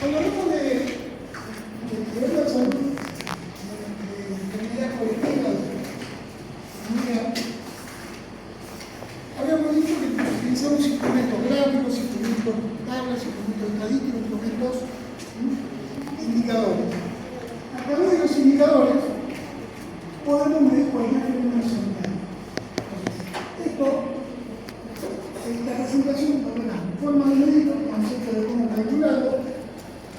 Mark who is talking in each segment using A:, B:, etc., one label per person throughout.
A: Cuando hablamos de la salud, de enfermedades colectivas, habíamos dicho que utilizamos instrumentos gráficos, instrumentos tablas, instrumentos estadísticos, instrumentos indicadores. A través de los indicadores podemos medir cualquier fenómeno sanitario. Esta presentación es una forma de medirlo, concepto de cómo calcularlo.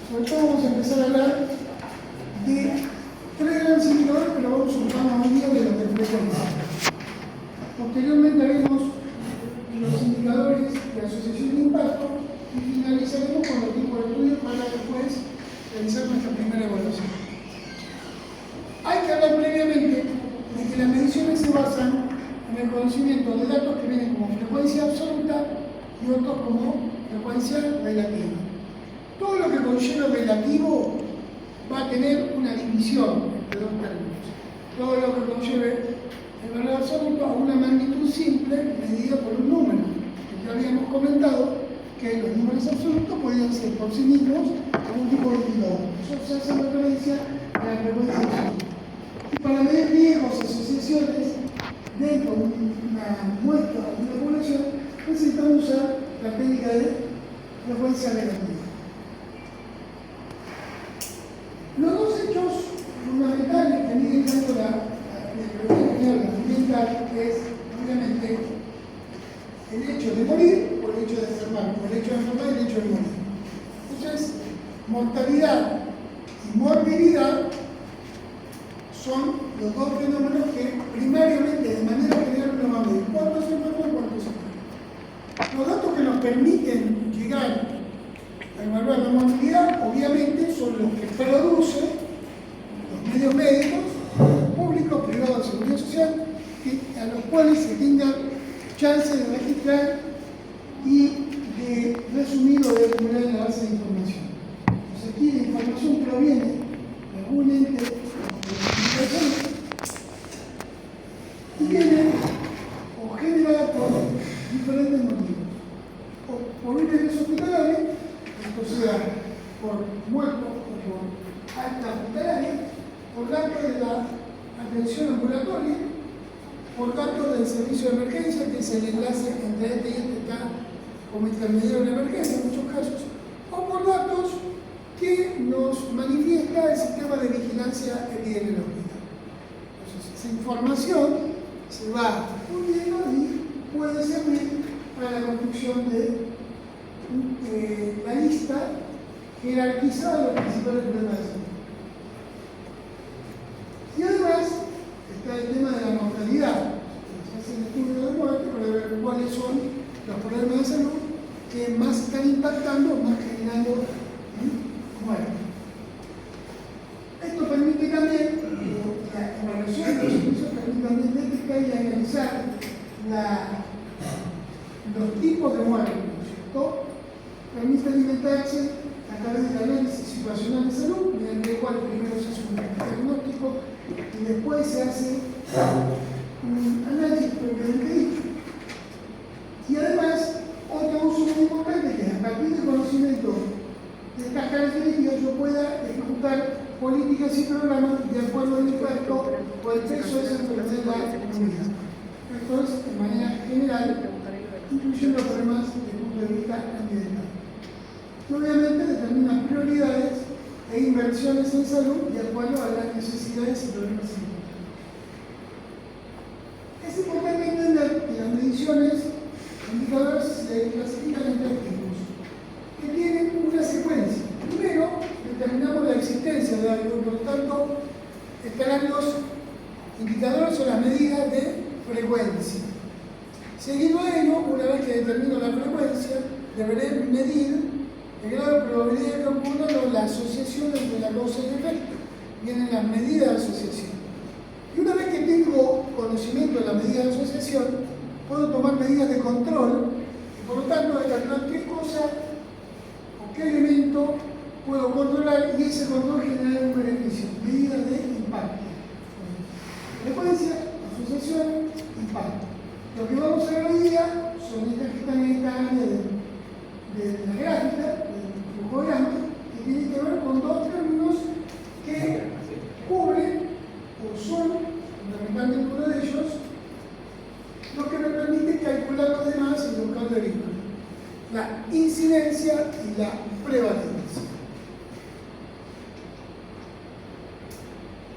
A: Sobre todo vamos a empezar a hablar de tres grandes indicadores, pero vamos a ocuparnos hoy día de los de frecuencia. Posteriormente haremos los indicadores de asociación de impacto y finalizaremos con los tipos de estudios para después realizar nuestra primera evaluación. Hay que hablar previamente de que las mediciones se basan en el conocimiento de datos que vienen como frecuencia absoluta y otros como frecuencia relativa. Todo lo que conlleva relativo va a tener una división entre dos términos. Todo lo que conlleve el valor absoluto a una magnitud simple medida por un número. Ya habíamos comentado que los números absolutos podían ser por sí mismos algún tipo de indicador. Eso se hace referencia a la frecuencia absoluta. Y para medir riesgos, asociaciones dentro de una muestra o una población, necesitamos usar la técnica de frecuencia relativa. Los dos hechos fundamentales que miden tanto la prevención ambiental es, obviamente, el hecho de morir o el hecho de enfermar, o el hecho de enfermar y el hecho de morir. Entonces, mortalidad y morbilidad son los dos fenómenos que primariamente, de manera general, uno va a medir. ¿Cuántos se enferman y cuántos se mueren? Los datos que nos permiten llegar a evaluar la morbilidad, obviamente, son los que producen los medios médicos, públicos, privados de seguridad social, a los cuales se tenga chance de registrar y de resumir o de acumular en la base de información. Entonces, aquí la información proviene de algún ente y viene o generada por diferentes motivos. O por ingresos hospitalarios, esto sea por muertos o por alta hospitalaria, por datos de la atención ambulatoria, por datos del servicio de emergencia, que es el enlace entre este y este está como intermediario de la emergencia en muchos casos, o por datos que nos manifiesta el sistema de vigilancia epidemiológica. Entonces, esa información se va uniendo y puede servir para la construcción de la lista jerarquizada de los principales problemas de salud. Y además está el tema de la mortalidad. Se hace el estudio de muerte para ver cuáles son los problemas de salud que más están impactando, más generando muerte. Esto permite también, la evaluación de los servicios permite también detectar y analizar los tipos de muerte, ¿no es cierto? Permite alimentarse a través del análisis situacional de salud, mediante el cual primero se hace un diagnóstico y después se hace un análisis propiamente dicho. Y además, otro uso muy importante que a partir del conocimiento de estas características yo pueda ejecutar políticas y programas de acuerdo al impacto o el peso de esa enfermedad en la comunidad. Esto es de manera general, incluyendo problemas desde el punto de vista ambiental. Y obviamente determina prioridades e inversiones en salud de acuerdo a las necesidades y problemas importantes. Es importante entender que las mediciones, indicadores, se clasifican en tres tipos, que tienen una secuencia. Primero, determinamos la existencia de algo, por lo tanto, estarán los indicadores o las medidas de frecuencia. Seguido a ello, una vez que determino la frecuencia, deberé medir el grado de probabilidad que ocurra o la asociación entre la causa y el efecto. Vienen las medidas de asociación. Y una vez que tengo conocimiento de la medida de asociación, puedo tomar medidas de control y por lo tanto determinar qué cosa o qué elemento puedo controlar y ese control generar un beneficio. Medidas de impacto. Frecuencia, asociación, impacto. Lo que vamos a ver hoy día son estas que están en esta área de la gráfica, del flujograma, que tiene la incidencia y la prevalencia.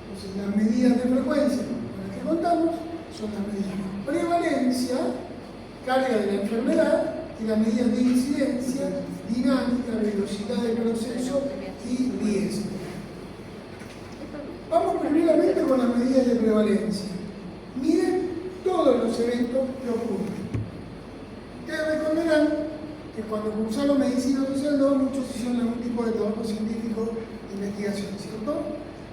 A: Entonces, las medidas de frecuencia con las que contamos son las medidas de prevalencia, carga de la enfermedad, y las medidas de incidencia, dinámica, velocidad del proceso y riesgo. Vamos primeramente con las medidas de prevalencia. Miren todos los eventos que ocurren. Ustedes recordarán que cuando cursaron medicina social 2, muchos hicieron algún tipo de trabajo científico de investigación, ¿cierto?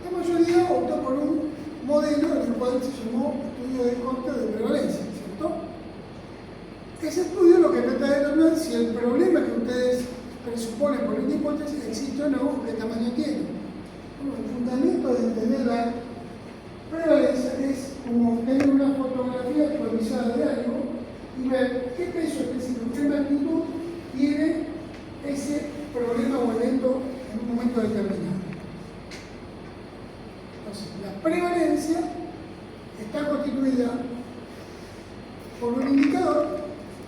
A: La mayoría optó por un modelo en el cual se llamó estudio de coste de prevalencia, ¿cierto? Ese estudio lo que trata de determinar si el problema que ustedes presuponen por una hipótesis existe o no, o qué tamaño tiene. Bueno, el fundamento de entender la prevalencia es como tener una fotografía actualizada de algo y ver qué peso específico, qué magnitud tiene ese problema o evento en un momento determinado. Entonces, la prevalencia está constituida por un indicador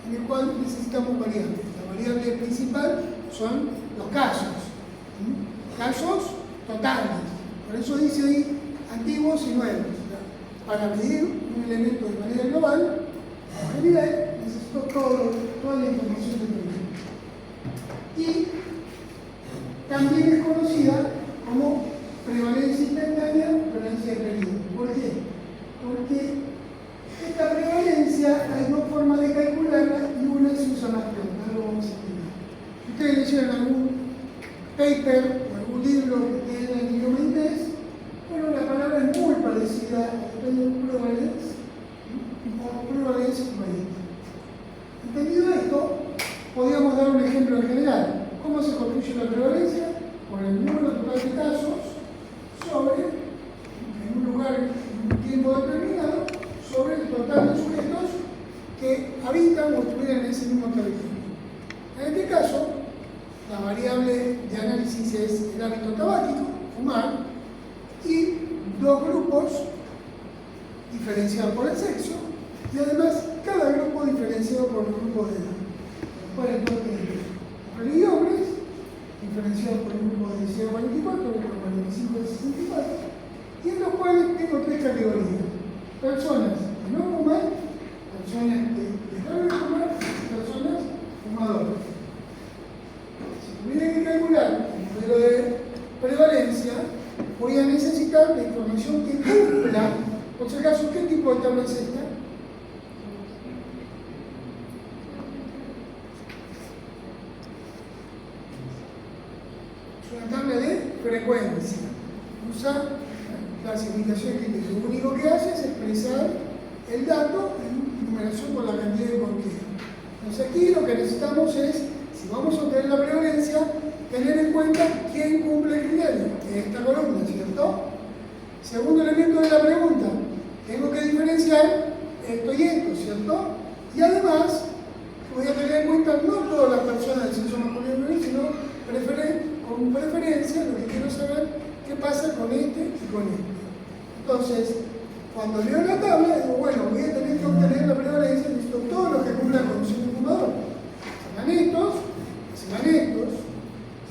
A: en el cual necesitamos variables. La variable principal son los casos. Casos totales. Por eso dice ahí antiguos y nuevos. Para medir un elemento de manera global, a nivel, necesito toda la información del problema. Y también es conocida como prevalencia instantánea, prevalencia de periodo. ¿Por qué? Porque esta prevalencia hay dos formas de calcularla y una se usa más que otra. Ahora lo vamos a explicar. Si ustedes leyeron algún paper o algún libro que tenga el idioma inglés, bueno, la palabra es muy parecida a prevalence o prevalencia equivalente. Entendido esto, podríamos dar un ejemplo en general. ¿Cómo se construye la prevalencia? Por el número total de casos sobre, en un lugar, en un tiempo determinado, sobre el total de sujetos que habitan o estuvieran en ese mismo territorio. En este caso, la variable de análisis es el hábito tabáquico, fumar, y dos grupos diferenciados por el sexo, y además cada grupo diferenciado por el grupo de edad. Pueden tener mujeres y hombres, diferenciados por un grupo de 16 a 44, otro de 45 a 64, y en los cuales tengo tres categorías. Personas que no fuman, personas que dejaron de fumar y personas fumadoras. Si tuviera que calcular el modelo de prevalencia, voy a necesitar la información que cumpla, por si acaso, ¿qué tipo de tabla es esta? Es una tabla de frecuencia. Usa clasificación que lo único que hace es expresar el dato en numeración por la cantidad de contenido. Entonces aquí lo que necesitamos es, si vamos a obtener la prevalencia, tener en cuenta quién cumple el criterio, que es esta columna, ¿cierto? Segundo elemento de la pregunta, tengo que diferenciar esto y esto, ¿cierto? Y además, voy a tener en cuenta no todas las personas del sexo masculino y femenino, sino con preferencia, lo que quiero saber qué pasa con este y con este. Entonces, cuando leo la tabla, digo, bueno, voy a tener que obtener la prevalencia, necesito todos los que cumplan la condición de fumador. Se van estos,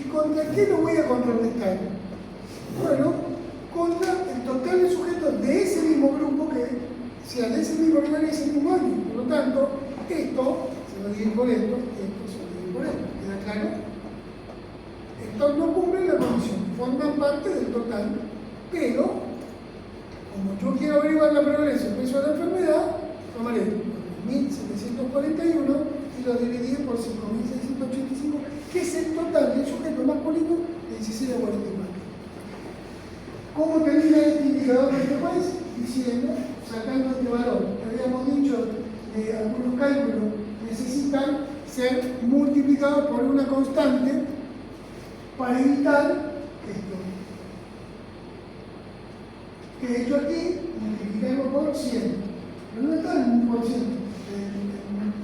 A: ¿y contra qué lo voy a contrarrestar? Bueno, contra el total de sujetos de ese mismo grupo que sea de ese mismo lugar y ese mismo año. Por lo tanto, esto se va a dividir por esto se va a dividir por esto. ¿Queda claro? Estos no cumplen la condición, forman parte del total, pero como yo quiero averiguar la prevalencia del peso de la enfermedad, tomaré 1.741 y lo dividiré por 5.685, que es el total del sujeto masculino de 16 a 44. ¿Cómo termina este indicador de frecuencia? Diciendo, sacando este valor. Habíamos dicho que algunos cálculos necesitan ser multiplicados por una constante para evitar esto. Que de hecho aquí multiplicamos por 100. Pero no está en 1% en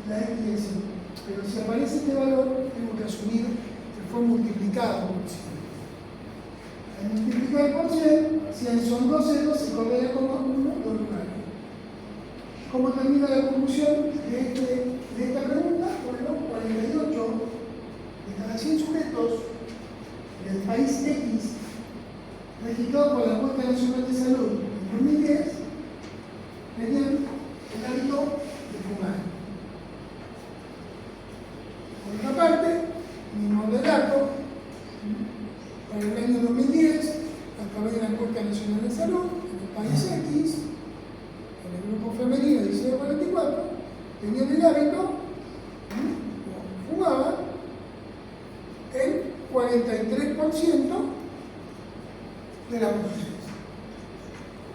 A: la X de 100. Pero si aparece este valor, tengo que asumir que fue multiplicado por 100. Al multiplicar por 100, 100 son 2 ceros, se codea como 1, 2 lugares. ¿Cómo termina la conclusión de esta pregunta? Bueno, 48 país X, registrado por la Encuesta Nacional de Salud en 2010, tenían el hábito de fumar. Por otra parte, mismo relato, para el año 2010, a través de la Encuesta Nacional de Salud, en el país X, en el grupo femenino 16-44, tenían el hábito, fumaban el 43% de la población.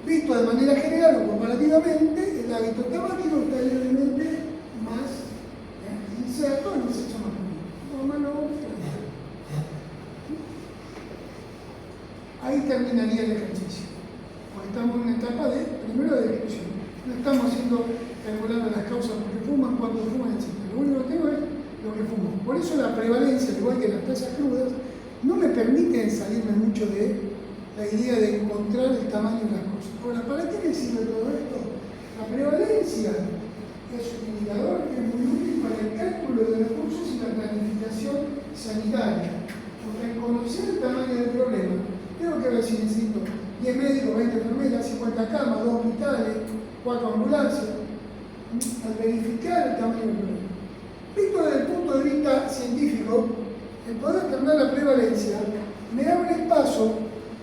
A: Visto de manera general o comparativamente, el hábito tabaquero está levemente más inserto en el sexo masculino. Ahí terminaría el ejercicio, porque estamos en una etapa de, primero, de descripción. No estamos calculando las causas por qué fuman, cuándo fuman, etc. Lo único que tengo es lo que fumo. Por eso la prevalencia, al igual que las tasas crudas, no me permite salirme mucho de la idea de encontrar el tamaño de las cosas. Ahora, ¿para qué me sirve todo esto? La prevalencia es un indicador que es muy útil para el cálculo de recursos y la planificación sanitaria. Porque al conocer el tamaño del problema, tengo que ver si necesito 10 médicos, 20 enfermeras, 50 camas, 2 hospitales, 4 ambulancias. Al verificar el tamaño del problema. Visto desde el punto de vista científico, el poder determinar la prevalencia me abre paso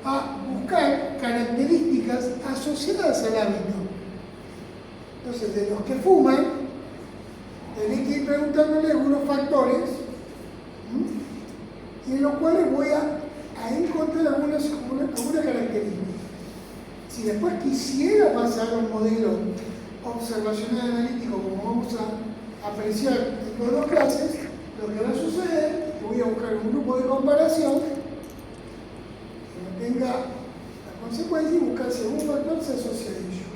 A: a buscar características asociadas al hábito. Entonces, de los que fuman, tenés que ir preguntándole algunos factores, y en los cuales voy a encontrar algunas características. Si después quisiera pasar a un modelo observacional analítico, como vamos a apreciar en todas las clases, lo que va a suceder es que voy a buscar un grupo de comparación que no tenga la consecuencia y buscar si algún factor se asocia a ello.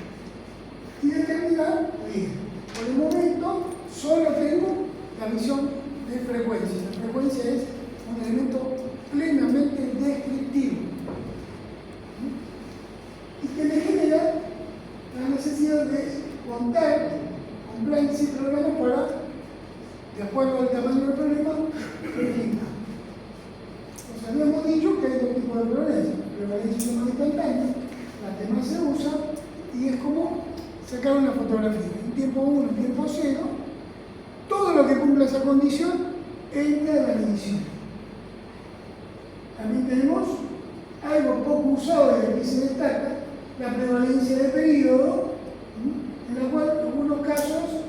A: Y determinar, bien, por el momento solo tengo la visión de frecuencia. La frecuencia es un elemento plenamente descriptivo y que me genera la necesidad de contar con planes y programas para, de acuerdo al tamaño del problema, verificar. Nos habíamos dicho que hay dos tipos de prevalencia. La prevalencia no instantánea, la que más se usa, y es como sacar una fotografía. En tiempo 1, en tiempo 0, todo lo que cumpla esa condición entra en la medición. También tenemos algo poco usado y aquí se destaca, la prevalencia de periodo, en la cual algunos casos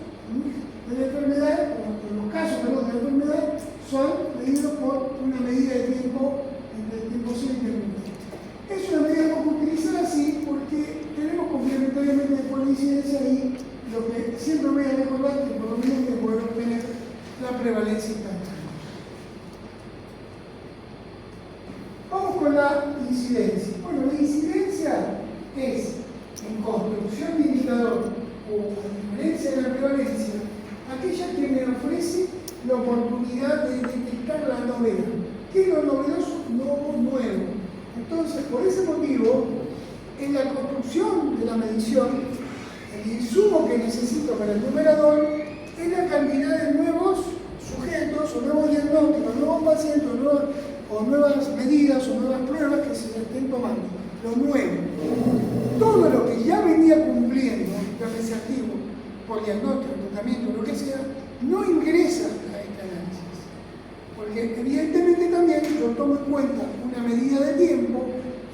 A: de la enfermedad, o los casos de la enfermedad, son medidos por una medida de tiempo entre el tiempo 0 y el tiempo 1. Es una medida poco utilizada así porque tenemos complementariamente por incidencia ahí lo que siempre voy a recordar que por lo menos que poder obtener la prevalencia instantánea. Vamos con la incidencia. Bueno, la incidencia es, en construcción de indicador o a diferencia de la prevalencia, aquella que me ofrece la oportunidad de detectar la novedad. ¿Qué es lo novedoso? Lo nuevo. Entonces, por ese motivo, en la construcción de la medición, el insumo que necesito para el numerador es la cantidad de nuevos sujetos o nuevos diagnósticos, nuevos pacientes o nuevas medidas o nuevas pruebas que se estén tomando. Lo nuevo. Todo lo que ya venía cumpliendo el activo por diagnóstico, tratamiento, lo que sea, no ingresa a este análisis. Porque evidentemente también yo tomo en cuenta una medida de tiempo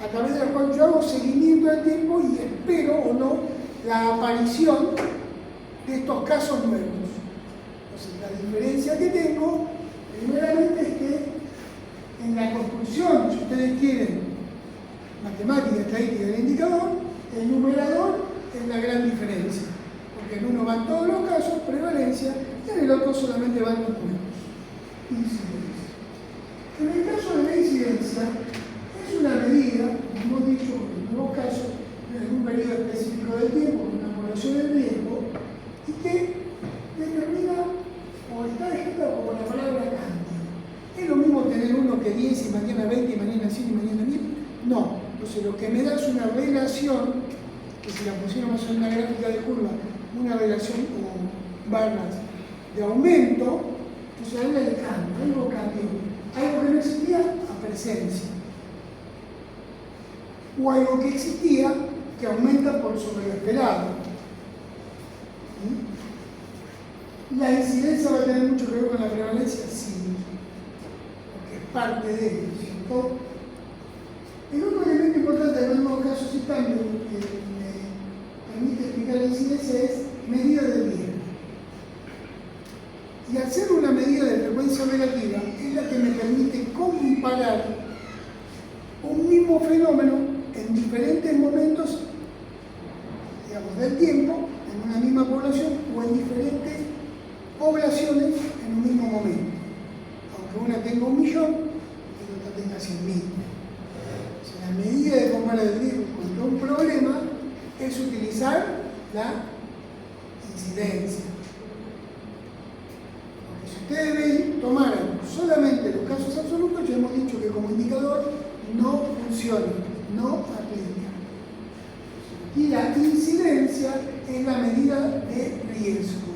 A: a través de la cual yo hago seguimiento del tiempo y espero o no la aparición de estos casos nuevos. Entonces, la diferencia que tengo, primeramente, es que en la construcción, si ustedes quieren, matemática, estadística del indicador, el numerador es la gran diferencia. Porque en uno van todos los casos, prevalencia, y en el otro solamente van los nuevos. Incidencia. En el caso de la incidencia, es una medida, como hemos dicho, en nuevos casos, en un periodo específico del tiempo, con una población de riesgo, y que determina o está escrita como la palabra cantidad. ¿Es lo mismo tener uno que 10 y mañana 20 y mañana 100 y mañana 1000? No. Entonces lo que me da es una relación, que si la pusiéramos en una gráfica de curva, una relación o barras de aumento, entonces habla de cambio, algo cambió. Algo que no existía, a presencia. o algo que existía que aumenta por sobre lo esperado. La incidencia va a tener mucho que ver con la prevalencia, sí, porque es parte de ello, ¿cierto? El otro elemento importante de los nuevos casos y cambios que me permite explicar la incidencia es medida de riesgo. Y al ser una medida de frecuencia relativa, es la que me permite comparar un mismo fenómeno en diferentes momentos, digamos, del tiempo, en una misma población o en diferentes poblaciones en un mismo momento. Aunque una tenga 1.000.000 y otra tenga 100.000. O sea, la medida de comparar el riesgo contra un problema es utilizar la incidencia. Porque si ustedes tomaran solamente los casos absolutos, ya hemos dicho que como indicador no funciona, no aplica. Y la incidencia es la medida de riesgo.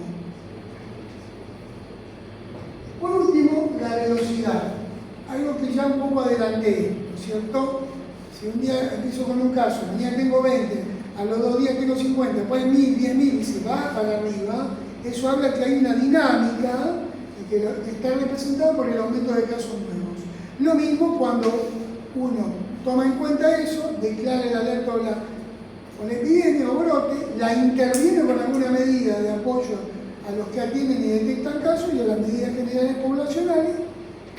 A: Por último, la velocidad. Algo que ya un poco adelanté, ¿no es cierto? Si un día empiezo con un caso, mañana tengo 20, a los 2 días tengo 50, después 1.000, 10.000 y se va para arriba, eso habla que hay una dinámica que está representada por el aumento de casos nuevos. Lo mismo cuando uno toma en cuenta eso, declara el alerta o la epidemia o brote, la interviene con alguna medida de apoyo a los que atienden y detectan casos y a las medidas generales poblacionales,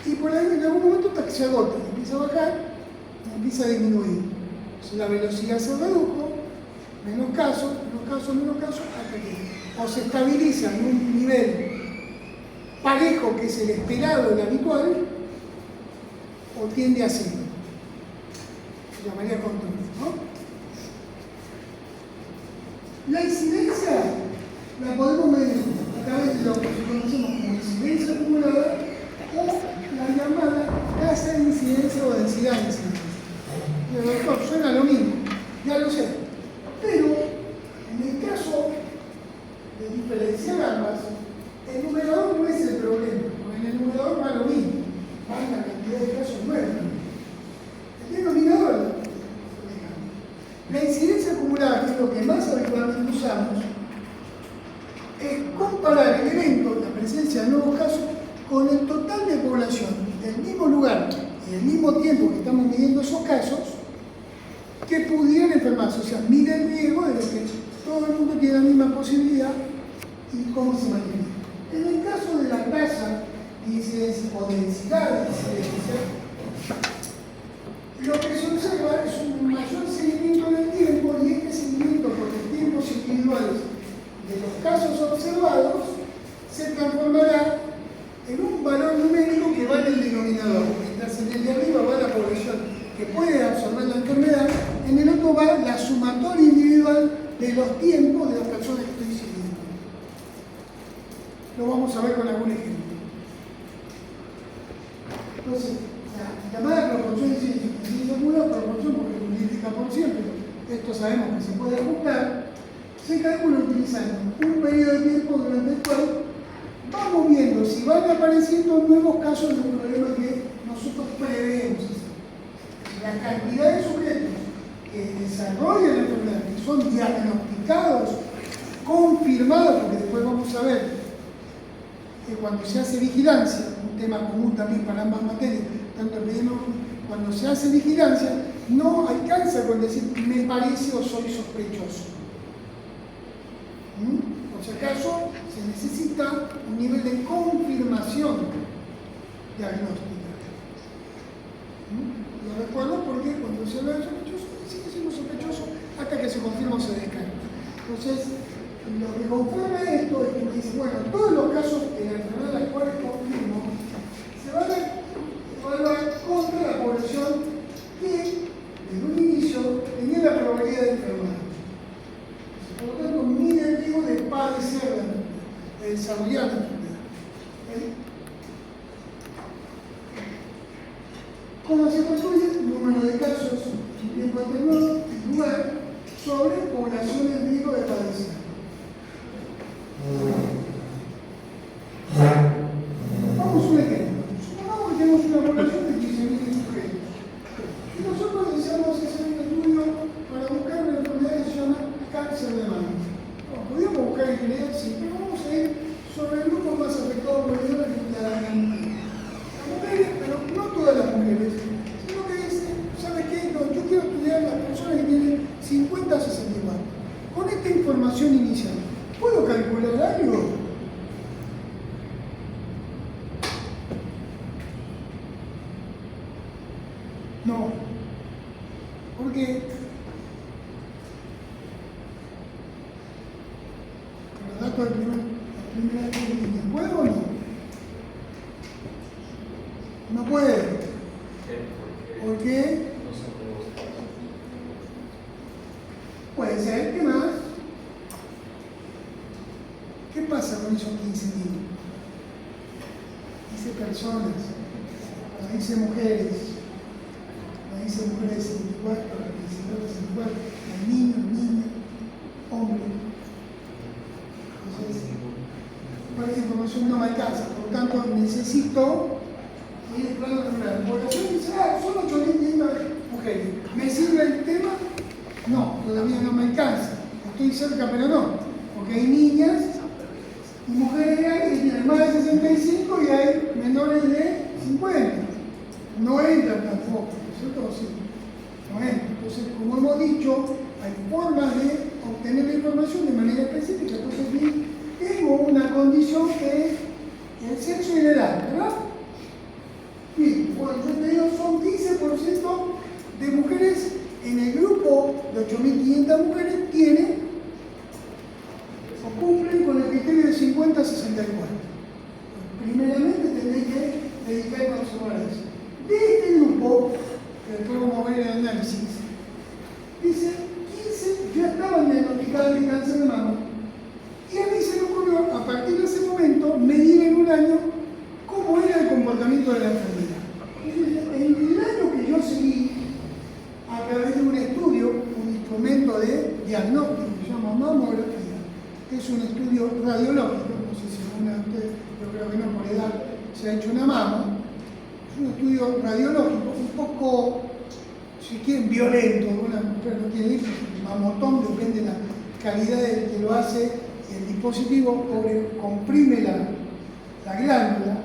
A: y por ahí en algún momento hasta que se agota, empieza a bajar, empieza a disminuir. Entonces la velocidad se redujo, menos casos, hasta que o se estabiliza en un nivel parejo, que es el esperado, el habitual, o tiende a cero. Se llamaría control, ¿no? La incidencia la podemos medir a través de lo que conocemos como incidencia acumulada o la llamada tasa de incidencia o densidad de incidencia. Pero doctor, suena lo mismo, ya lo sé. Pero en el caso de diferenciar ambas, el numerador no es el problema, porque en el numerador va lo mismo, va la cantidad de casos nuevos. El denominador es el problema. La incidencia acumulada, que es lo que más habitualmente usamos, es comparar el evento, la presencia de nuevos casos, con el total de población del mismo lugar y del mismo tiempo que estamos midiendo esos casos, que pudieran enfermarse. O sea, mide el riesgo de que todo el mundo tiene la misma posibilidad y cómo se mantiene. En el caso de la tasa de incidencia o densidad de incidencia, lo que se observa es un mayor seguimiento del tiempo, y este seguimiento por los tiempos individuales de los casos observados se transformará en un valor numérico que va en el denominador. Mientras en el de arriba va la población que puede absorber la enfermedad, en el otro va la sumatoria individual de los tiempos de las personas que estoy siguiendo. Lo vamos a ver con algún ejemplo. Entonces, la llamada proporción de incidencia acumulada, proporción porque multiplica por 100, pero esto sabemos que se puede ajustar, se calcula utilizando un periodo de tiempo durante el cual vamos viendo si van apareciendo nuevos casos de un problema que nosotros preveemos. La cantidad de sujetos que desarrollan la enfermedad, que son diagnosticados, confirmados, porque después vamos a ver que cuando se hace vigilancia, un tema común también para ambas materias, tanto epidemiología, cuando se hace vigilancia, no alcanza con decir me parece o soy sospechoso. Por si acaso, se necesita un nivel de confirmación diagnóstica. Lo recuerdo porque cuando se habla de sospechoso, sigue siendo sospechoso hasta que se confirma o se descarta. Entonces, lo que confirma esto es que dice, bueno, todos los casos de la enfermedad de las cuales confirmo se van a evaluar contra la población que desde un inicio tenía la probabilidad de enfermar. Por lo tanto, mide el riesgo de padecer la enfermedad, de desarrollar la enfermedad. ¿Cómo se construye? El número de casos, tiempo determinado y lugar sobre población en riesgo de padecer. Vamos a un ejemplo. Supongamos que tenemos una población de 15.000 sujetos. Y nosotros deseamos hacer un estudio información inicial. ¿Puedo calcular algo? No. ¿Por qué? Los datos de la primera línea. ¿Puedo o no? No puede. ¿Por qué? Puede ser. ¿Qué más? ¿Qué pasa con esos 15 niños? 15 personas. No dice mujeres. No dice mujeres 64, 64, hay niños, niñas, hombres. Entonces, para esa información no me alcanza. Por lo tanto, necesito ir al plano general. La población dice, son 8.500 mujeres. ¿Me sirve el tema? No, todavía no me alcanza. Estoy cerca, pero no. Porque hay niñas y mujeres grandes que tienen más de 65 y hay menores de 50. No entran tampoco, ¿cierto? Sí, no entran. Entonces, como hemos dicho, hay formas de obtener la información de manera específica. Entonces, aquí tengo una condición que es el sexo y la edad, ¿verdad? Bien, bueno, yo te digo, son 15% de mujeres en el grupo de 8.500 mujeres tienen o cumplen con el criterio de 50 a 64. Primeramente tendréis que dedicarme a observar eso. De este grupo, que después vamos a ver el análisis, dice 15 ya estaban diagnosticadas de cáncer de mama. Y a mí se me ocurrió, a partir de ese momento, medir en un año cómo era el comportamiento de la enfermedad. En el año que yo seguí, a través de un estudio, un instrumento de diagnóstico que se llama mamografía, que es un estudio radiológico, no sé si alguna de ustedes, yo creo que no por edad, se ha hecho una mama, es un estudio radiológico, un poco, si quieren, violento, una mujer no tiene hijos, el mamotón, depende de la calidad del que lo hace, y el dispositivo comprime la glándula,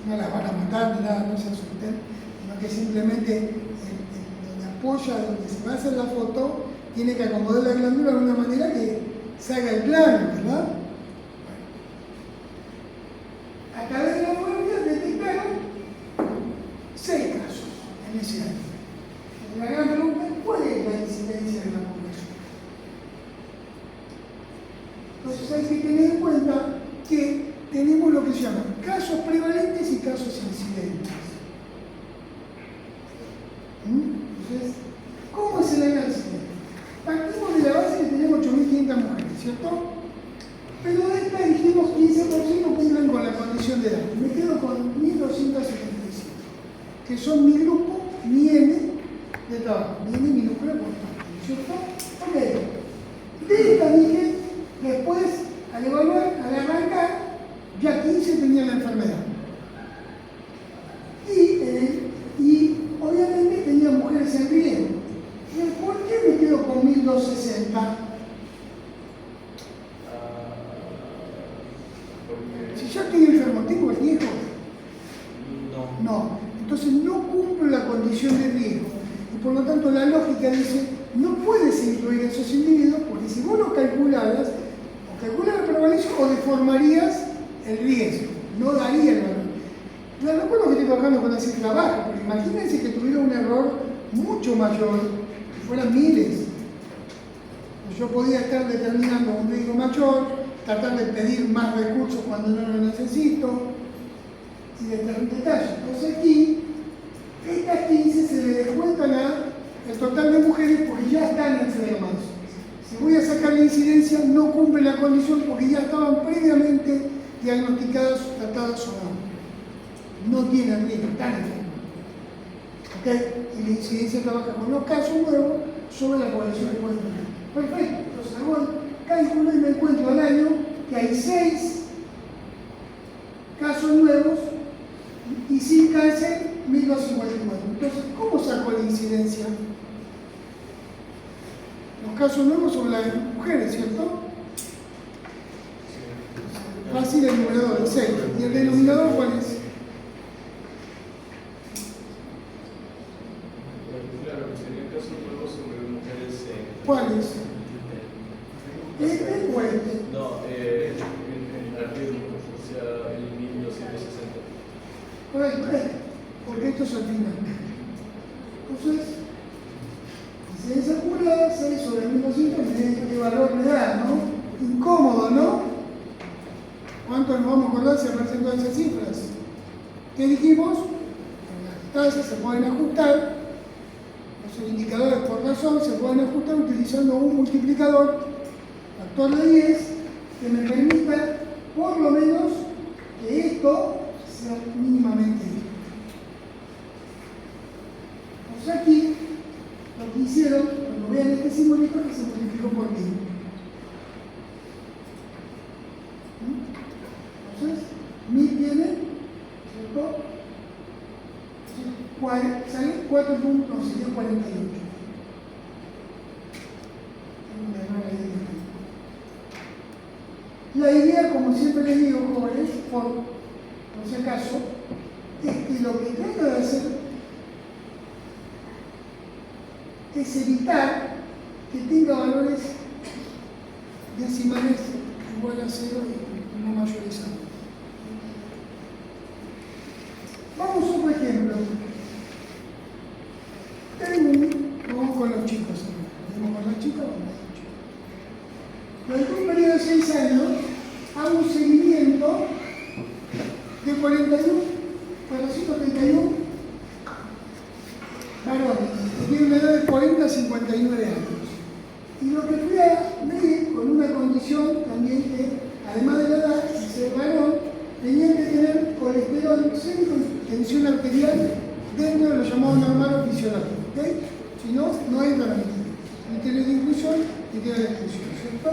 A: no las van a matar ni nada, no se asusten, sino que simplemente donde apoya, donde se va a hacer la foto, tiene que acomodar la glándula de una manera que salga el plano, ¿verdad? A través de la fotografía detectaron 6 casos en ese año. La gran pregunta es cuál es la incidencia de la población. Entonces hay que tener en cuenta que tenemos lo que se llama casos prevalentes y casos incidentes. Entonces, ¿cómo es el análisis? Partimos de la base que tenemos 8.500 mujeres, ¿cierto? Pero de estas dijimos 15% cumplen con la condición de edad. Me quedo con 1.275, que son mi grupo, mi N de trabajo. Mi N minúscula por parte, ¿cierto? Ok. De estas dije, después, al evaluar, al arrancar, ya 15 tenían la enfermedad. Y obviamente tenían mujeres en riesgo. ¿Por qué me quedo con 1.260? Si ya estoy enfermo, ¿tengo riesgo? No. Entonces no cumplo la condición de riesgo. Y por lo tanto la lógica dice, no puedes incluir esos individuos porque si vos lo calcularas, o calculas la prevalencia o deformarías el riesgo, no daría el valor. Les recuerdo que estoy trabajando con la cifra baja, pero imagínense que tuviera un error mucho mayor, que fueran miles. Yo podía estar determinando un riesgo mayor, tratar de pedir más recursos cuando no lo necesito, y de detalles. Entonces aquí, estas 15 se le descuentan al total de mujeres porque ya están enfermas. Si voy a sacar la incidencia, no cumple la condición porque ya estaban previamente diagnosticadas, tratadas o no tienen riesgo, están enfermas. ¿Okay? Y la incidencia trabaja con los casos nuevos sobre la población que puede tener. Perfecto, entonces hago el cálculo y me encuentro al año que hay 6 casos nuevos y sin cáncer 1.254. Entonces, ¿cómo saco la incidencia? Los casos nuevos son las mujeres, ¿cierto? Fácil el numerador, el 6. ¿Y el denominador cuál es?
B: Claro, que sería casos nuevos sobre mujeres.
A: ¿Cuál es? porque esto es al final. Entonces, si esa curva 6 sobre 1200, ¿qué valor me da, no? Incómodo, ¿no? ¿Cuánto nos vamos a acordar si aparecen todas esas cifras? ¿Qué dijimos? Que las tasas se pueden ajustar, los indicadores por razón se pueden ajustar utilizando un multiplicador, factor de 10, que me permita, por lo menos, que esto sea mínimamente esto. O sea, aquí, lo que hicieron, cuando vean este simbolito, que se multiplicó por 1000. Entonces, 1000 tiene, ¿cierto? Sale 4 puntos, no, sería 48. La idea, como siempre les digo, jóvenes, por si acaso, es que lo que trato de hacer es evitar que tenga valores decimales igual a 0 y no mayorizados. Vamos a otro ejemplo. Vamos con los chicos. ¿Vamos con los chicos? Durante un periodo de 6 años, hago un seguimiento de 431 varones que tienen una edad de 40 a 59 años. Y lo que fui a medir con una condición también que, además de la edad, de ser varón, tenían que tener colesterol cero y tensión arterial dentro de lo llamado normal o fisiológico. ¿Okay? Si no, no entra la medida. Ni tiene de inclusión ni tiene de exclusión, ¿cierto?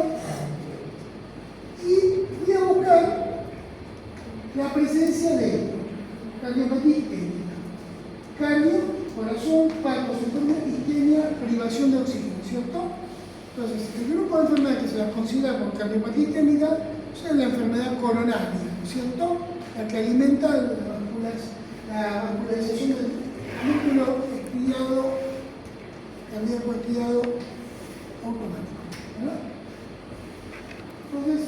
A: Y voy a buscar la presencia de cardiopatía isquémica, cardio, corazón, pacos, isquemia, privación de oxígeno, ¿cierto? Entonces, el grupo de enfermedades que se las considera con cardiopatía isquémica es la enfermedad coronaria, ¿cierto? La que alimenta la vascularización del músculo estriado, cardíaco estriado automático, ¿verdad? Entonces,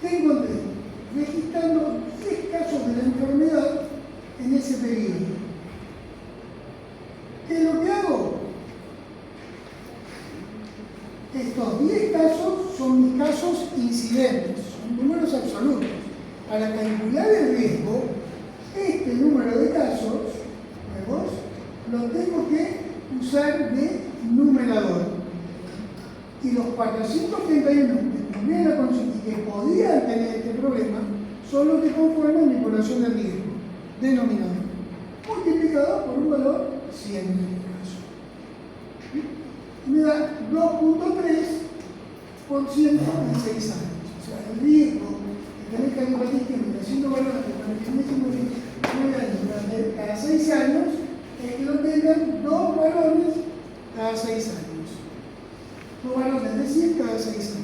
A: ¿qué encontré? Registrando 10 casos de la enfermedad en ese periodo. ¿Qué es lo que hago? Estos 10 casos son mis casos incidentes, son números absolutos. Para calcular el riesgo, este número de casos nuevos lo tengo que usar de numerador. Y los 431 que tuvieron la consulta y que podían tener este problema son los que conforman mi población de riesgo, denominador, multiplicado por un valor 100 en este caso. Y me da 2.3% en 6 años. O sea, el riesgo de tener cardiopatía isquémica siendo valor de 49 años durante cada 6 años es que lo tengan 2 varones cada 6 años. 2 varones, es decir, cada 6 años.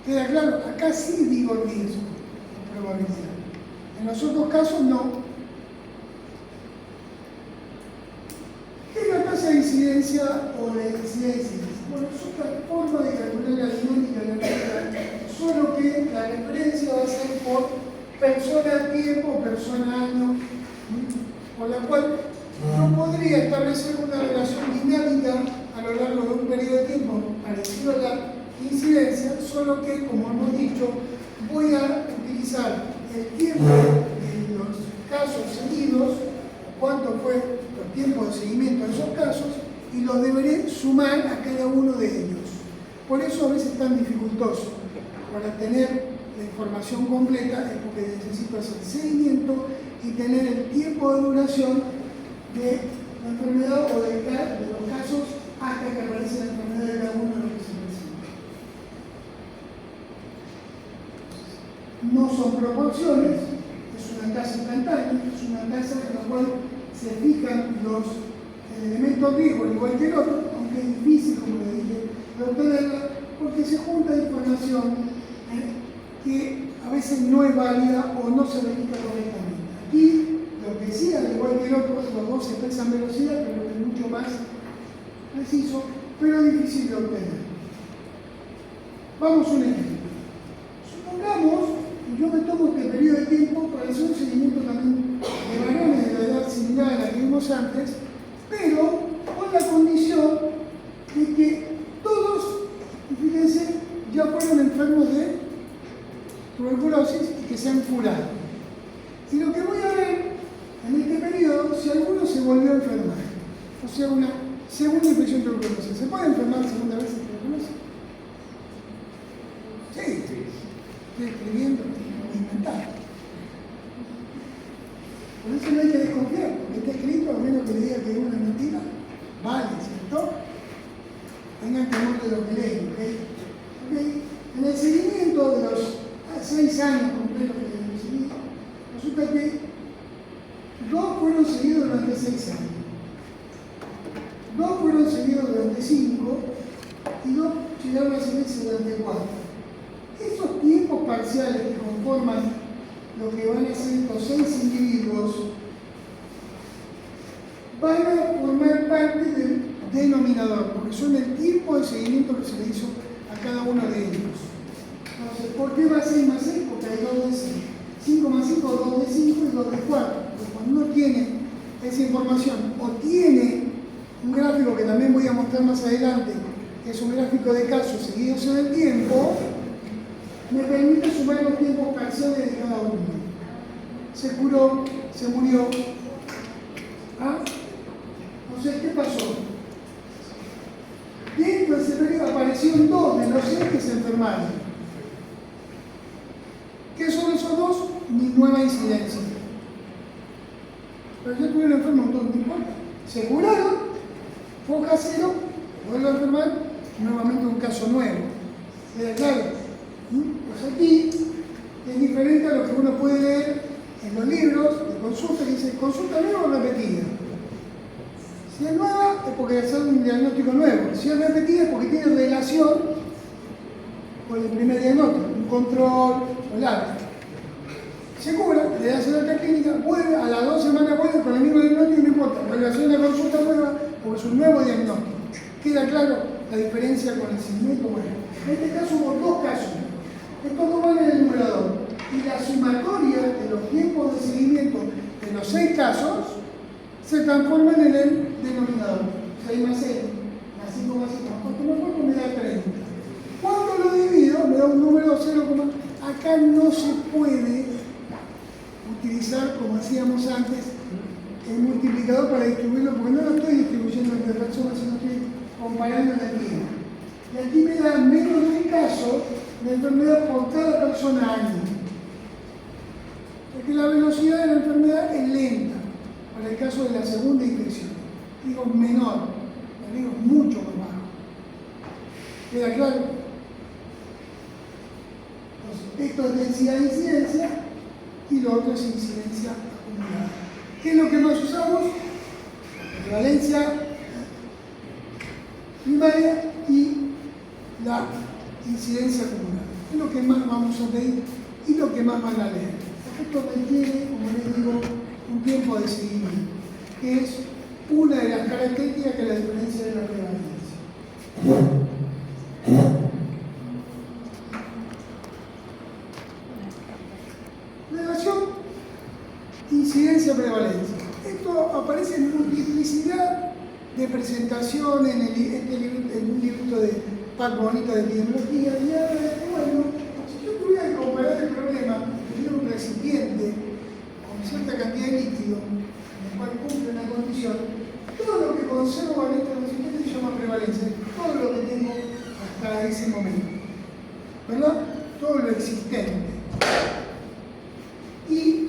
A: ¿Queda claro? Acá sí digo riesgo, probabilidad. En los otros casos no. ¿Qué es la tasa de incidencia o de incidencia? Bueno, es otra forma de calcular la dinámica de la enfermedad, solo que la referencia va a ser por persona tiempo, persona año, por la cual no podría establecer una relación dinámica a lo largo de un periodo de tiempo parecido a la incidencia, solo que, como hemos dicho, voy a utilizar el tiempo de los casos seguidos, cuánto fue los tiempos de seguimiento de esos casos, y los deberé sumar a cada uno de ellos. Por eso a veces es tan dificultoso. Para tener la información completa es porque necesito hacer seguimiento y tener el tiempo de duración de la enfermedad o de los casos hasta que aparece la enfermedad de cada uno de los que se presenta. No son proporciones, es una tasa instantánea, es una tasa en la cual se fijan los elementos riesgo igual que el otro, aunque es difícil, como le dije, de obtenerla, porque se junta información que a veces no es válida o no se registra correctamente. Aquí, lo que sí, al igual que el otro, los dos expresan velocidad, pero es mucho más preciso, pero difícil de obtener. Vamos a un ejemplo. Supongamos que yo me tomo este periodo de tiempo para hacer un seguimiento también de varones antes, pero con la condición de que todos, fíjense, ya fueron enfermos de tuberculosis y que se han curado. Y lo que voy a ver en este periodo, si alguno se volvió a enfermar, o sea, una segunda infección de tuberculosis, ¿se puede enfermar segunda vez de tuberculosis? Sí, estoy escribiendo, inventando. Por eso no hay que desconfiar, porque está escrito, a menos que le diga que es una mentira, vale, ¿cierto? Tengan temor de lo que leen, ¿ok? En el seguimiento de los 6 años completos que recibí, resulta que 2 fueron seguidos durante 6 años, 2 fueron seguidos durante 5 y 2 llegaron a seguirse durante 4. Esos tiempos parciales que conforman lo que van a ser estos 6 individuos van a formar parte del denominador, porque son el tiempo de seguimiento que se le hizo a cada uno de ellos. Entonces, ¿por qué va a 6 más 6? Porque hay 2 de 6. 5 más 5, 2 de 5 y 2 de 4. Pero cuando uno tiene esa información o tiene un gráfico que también voy a mostrar más adelante, que es un gráfico de casos seguidos en el tiempo, me permite sumar los tiempos parciales de cada uno. Se curó, se murió. ¿Ah? Entonces, ¿qué pasó? Dentro de ese periodo aparecieron 2 de los 6 que se enfermaron. ¿Qué son esos 2? Mi nueva incidencia. Pero yo tuve enfermo, entonces no importa. Se curaron, foca 0, vuelvo a enfermar, nuevamente un caso nuevo. ¿Queda claro? Pues aquí es diferente a lo que uno puede leer en los libros de consulta, que dice consulta nueva o repetida. Si es nueva es porque es un diagnóstico nuevo. Si es repetida es porque tiene relación con el primer diagnóstico, un control o la. Se cura, le da su alta clínica, vuelve, a las 2 semanas vuelve con el mismo diagnóstico, no importa, vuelve a hacer una consulta nueva porque es un nuevo diagnóstico. ¿Queda claro la diferencia con el seguimiento? Bueno, en este caso hubo 2 casos. Estos 2 van en el numerador. Y la sumatoria de los tiempos de seguimiento de los 6 casos se transforman en el denominador. 6 más 6, más 5 más 5, más 4 más 4 me da 30. Cuando lo divido, me da un número 0, acá no se puede utilizar, como hacíamos antes, el multiplicador para distribuirlo, porque no lo estoy distribuyendo entre personas, sino estoy comparando la tiempo. Y aquí me da menos de un caso de enfermedad por cada persona año. Porque la velocidad de la enfermedad es lenta, para el caso de la segunda infección. Digo menor, digo mucho más bajo. ¿Queda claro? Entonces, esto es densidad de incidencia y lo otro es incidencia acumulada. ¿Qué es lo que más usamos? La prevalencia primaria y la incidencia acumulada. Es lo que más vamos a medir y lo que más van a leer. Esto requiere, como les digo, un tiempo de seguimiento, que es una de las características que la diferencia de la prevalencia. Relación incidencia-prevalencia. Esto aparece en multiplicidad de presentaciones en un libro de Pat Bonita de epidemiología. Y ahora, bueno, si yo tuviera que comparar el problema de un recipiente con cierta cantidad de líquido, en el cual cumple una condición, todo lo que conservo en este recipiente se llama prevalencia, todo lo que tengo hasta ese momento, ¿verdad? Todo lo existente. Y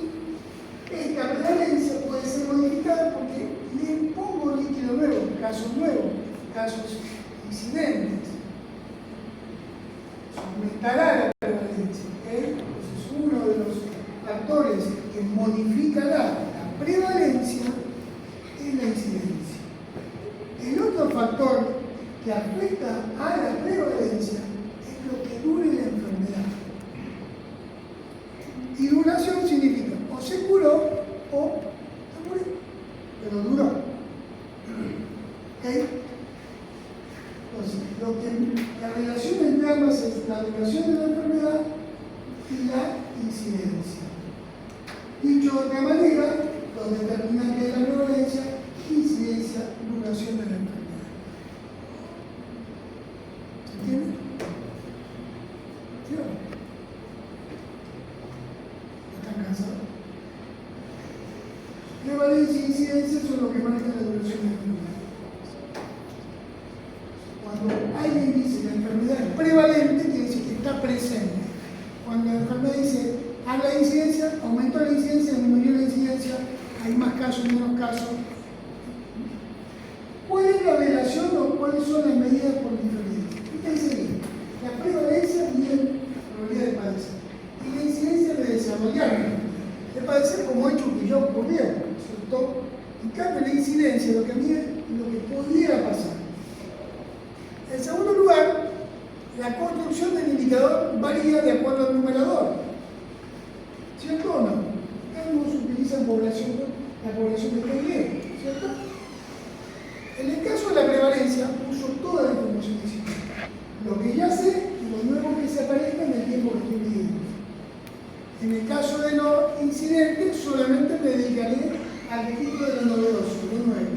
A: esta prevalencia puede ser modificada porque le pongo líquido nuevo, casos nuevos, casos incidentes. Aumentará la prevalencia, ¿okay? Entonces, uno de los factores que modificará la prevalencia es la incidencia. El otro factor que afecta a la prevalencia es lo que dure la enfermedad. Y duración significa o se curó o se murió, pero duró. ¿Okay? Entonces, la relación entre ambas es la duración de la enfermedad y la incidencia. Dicho de otra manera, los determinantes de la prevalencia prevalencia e incidencia son lo que marcan la duración de la enfermedad. Cuando alguien dice la enfermedad es prevalente, quiere decir que está presente. Cuando la enfermedad dice habla de incidencia, aumentó la incidencia, disminuyó la incidencia, hay más casos, menos casos. ¿Cuál es la relación o cuáles son las medidas por diferencia? Fíjense bien, la prevalencia mide la probabilidad de padecer y la incidencia de desarrollar de padecer como hecho que ya ocurrió, ¿cierto? En cambio, la incidencia lo que mide lo que pudiera pasar. En segundo lugar, la construcción del indicador varía de acuerdo al numerador. ¿Cierto o no? Ambos utilizan la población que está bien, ¿cierto? En el caso de la prevalencia, uso toda la información que existe. Lo que ya sé y lo nuevo que se aparezca en el tiempo que estoy midiendo. En el caso de lo incidente, solamente me dedicaré al registro de lo novedoso, lo nuevo.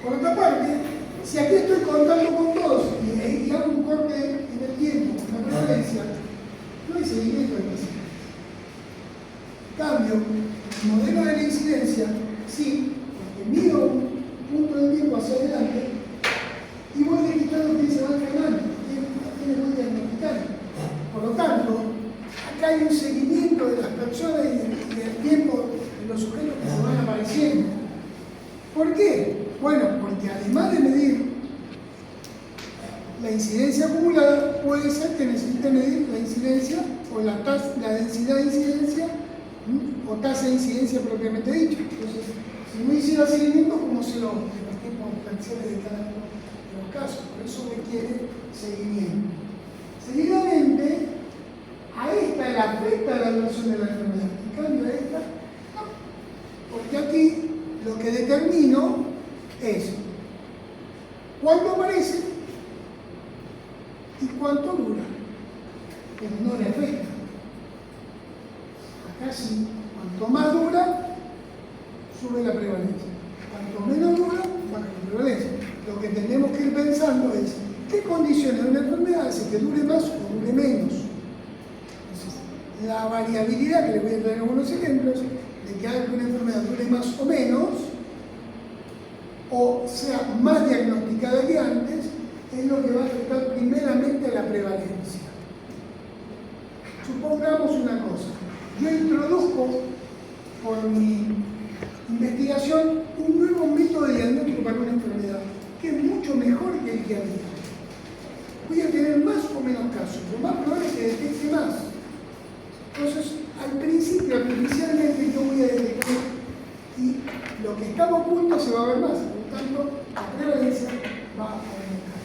A: Por otra parte, si aquí estoy contando con todos y hago un corte en el tiempo, con la prevalencia, no hay seguimiento de paciente. En cambio, el modelo de la incidencia, sí, porque mido un punto del tiempo hacia adelante y voy registrando quién se va enfermando, quién voy diagnosticando. Por lo tanto, acá hay un seguimiento de las personas y del tiempo de los sujetos que se van apareciendo. ¿Por qué? Bueno, porque además de medir la incidencia acumulada, puede ser que necesite medir la incidencia o la densidad de incidencia o tasa de incidencia propiamente dicho. Entonces, si no hiciera seguimiento, ¿cómo se lo los tiempos potenciales de cada uno de los casos? Por eso requiere seguimiento. Seguidamente, a esta le afecta la duración de la enfermedad. En cambio, a esta, no. Porque aquí lo que determino es cuándo aparece y cuánto dura. Pero no le afecta. Acá sí, cuanto más dura, sube la prevalencia. Cuanto menos dura, baja la prevalencia. Lo que tenemos que ir pensando es qué condiciones de una enfermedad hace que dure más o dure menos. Entonces, la variabilidad, que les voy a traer algunos ejemplos, de que haga que una enfermedad dure más o menos, o sea más diagnosticada que antes, es lo que va a afectar primeramente a la prevalencia. Supongamos una cosa, yo introduzco por mi investigación un nuevo método de diagnóstico para una enfermedad, que es mucho mejor que el que había. Voy a tener más o menos casos, lo más probable es que detecte más. Entonces, al principio, artificialmente, yo voy a detectar y lo que estaba oculto se va a ver más, por tanto, la prevalencia va a aumentar.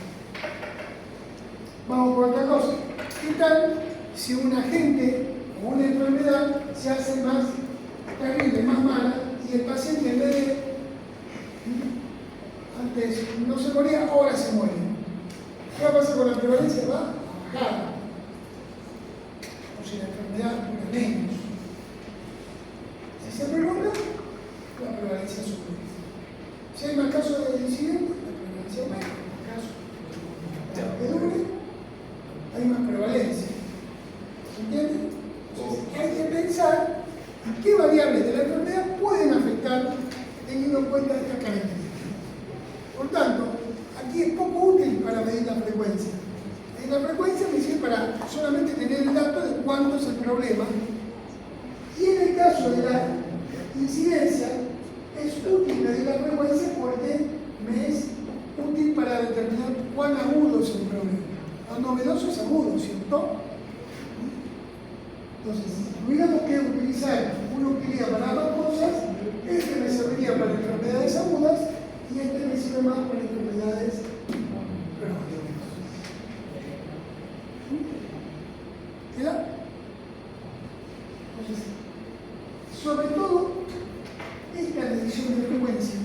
A: Vamos por otra cosa. ¿Qué tal si un agente o una enfermedad se hace más terrible, más mala, y el paciente en vez de antes no se moría, ahora se muere? ¿Qué va a pasar con la prevalencia? Va a bajar. O si la enfermedad dura menos. Si se prolonga, la prevalencia sube. Si hay más casos de incidente, la prevalencia aumenta. Más casos. Que dure, hay más prevalencia. ¿Se entiende? Entonces, hay que pensar en qué variables de la enfermedad pueden afectar teniendo en cuenta estas características. Por tanto, aquí es poco útil para medir la frecuencia. La frecuencia me sirve para solamente tener el dato de cuánto es el problema. Y en el caso de la incidencia, es útil medir la frecuencia porque me es útil para determinar cuán agudo es el problema. Lo novedoso es agudo, ¿cierto? Entonces, si tuviéramos que utilizar una utilidad para ambas cosas, este me serviría para enfermedades agudas y este me sirve más para enfermedades crónicas. ¿Queda? Entonces, sobre todo, esta medición de frecuencia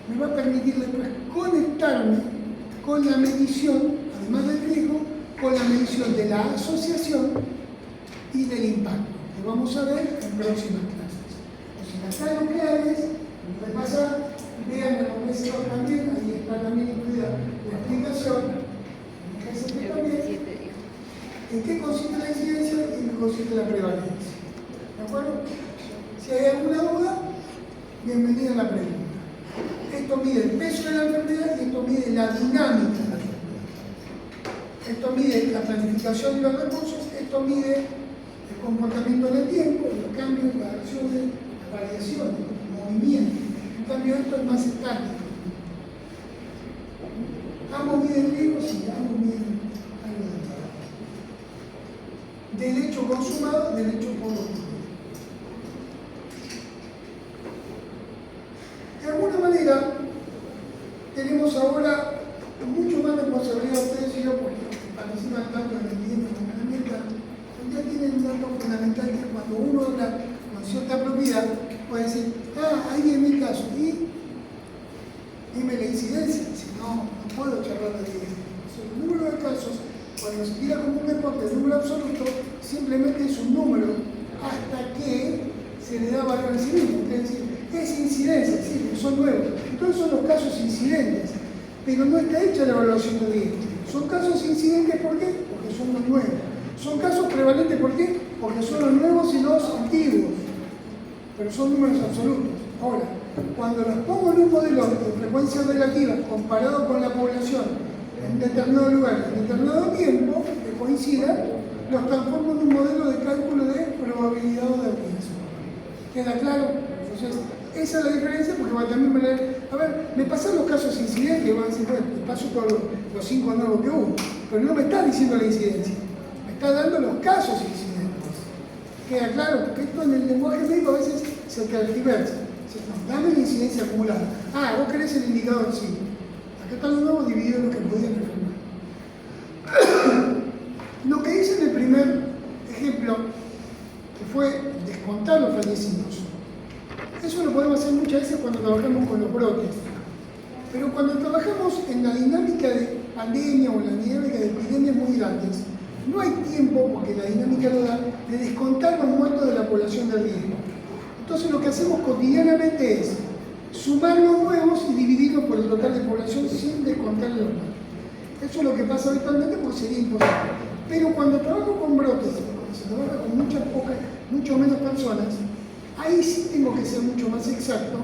A: me va a permitir después conectarme con la medición, además del riesgo, con la medición de la asociación y del impacto, que vamos a ver en próximas clases. Entonces, las tasas nucleares, repasar, vean en los meses también, ahí está también incluida la explicación, en qué consiste la incidencia y en qué consiste la prevalencia. ¿De acuerdo? Si hay alguna duda, bienvenida a la pregunta. Esto mide el peso de la enfermedad y esto mide la dinámica de la enfermedad. Esto mide la planificación de los recursos, esto mide el comportamiento en el tiempo, los cambios, las acciones, las variaciones, el movimiento. En cambio, esto es más estático. Ambos miden riesgos y ambos miden algo de trabajo. Del hecho consumado, del hecho por ocurrido. De alguna manera, tenemos ahora mucho más responsabilidad ustedes y yo, porque participan tanto en el cliente fundamental, ya tienen un dato fundamental que cuando uno habla con cierta propiedad, puede decir, hay 10.000 casos, y dime la incidencia, si no, no puedo charlar de evidencia. El número de casos, cuando se tira como un deporte, el número absoluto, simplemente es un número hasta que se le da valor en sí mismo. Es decir, es incidencia, sí, porque son nuevos. Entonces son los casos incidentes, pero no está hecha la evaluación de riesgo. Son casos incidentes, ¿por qué? Porque son los nuevos. Son casos prevalentes, ¿por qué? Porque son los nuevos y los antiguos, pero son números absolutos. Ahora, cuando los pongo en un modelo de frecuencia relativa comparado con la población en determinado lugar, en determinado tiempo, que coincida, los transformo en un modelo de cálculo de probabilidad o de riesgo. ¿Queda claro? Entonces, esa es la diferencia, porque también me pasan los casos incidentes, y van a decir, bueno, te paso todos los 5 nuevos que hubo, pero no me está diciendo la incidencia, me está dando los casos incidentes. ¿Queda claro? Porque esto en el lenguaje médico a veces se tergiversa. No, dame la incidencia acumulada. Vos querés el indicador, sí. Acá están los nuevos divididos en los que podían enfermar. Lo que hice en el primer ejemplo, que fue descontar los fallecidos, eso lo podemos hacer muchas veces cuando trabajamos con los brotes. Pero cuando trabajamos en la dinámica de pandemia o en la dinámica de epidemias muy grandes, no hay tiempo, porque la dinámica lo da, de descontar los muertos de la población de riesgo. Entonces lo que hacemos cotidianamente es sumar los nuevos y dividirlos por el total de población sin descontar los muertos. Eso es lo que pasa habitualmente porque sería imposible. Pero cuando trabajo con brotes, cuando se trabaja con mucho menos personas, ahí sí tengo que ser mucho más exacto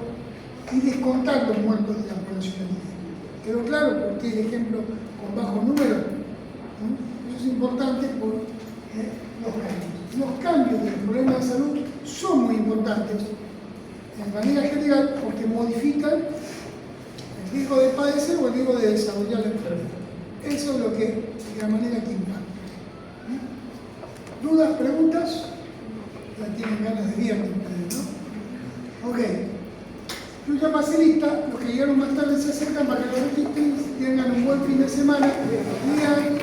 A: y descontar los muertos de la población. ¿Quedó claro? Porque el ejemplo con bajo número, eso es importante por los cambios. Los cambios del problema de salud son muy importantes, de manera general, porque modifican el riesgo de padecer o el riesgo de desarrollar la enfermedad. Eso es lo que, de la manera que impacta. ¿Dudas, preguntas? Ya tienen ganas de viernes ustedes, ¿no? Ok. Yo ya pasé lista, los que llegaron más tarde se acercan para que los registren, tengan un buen fin de semana y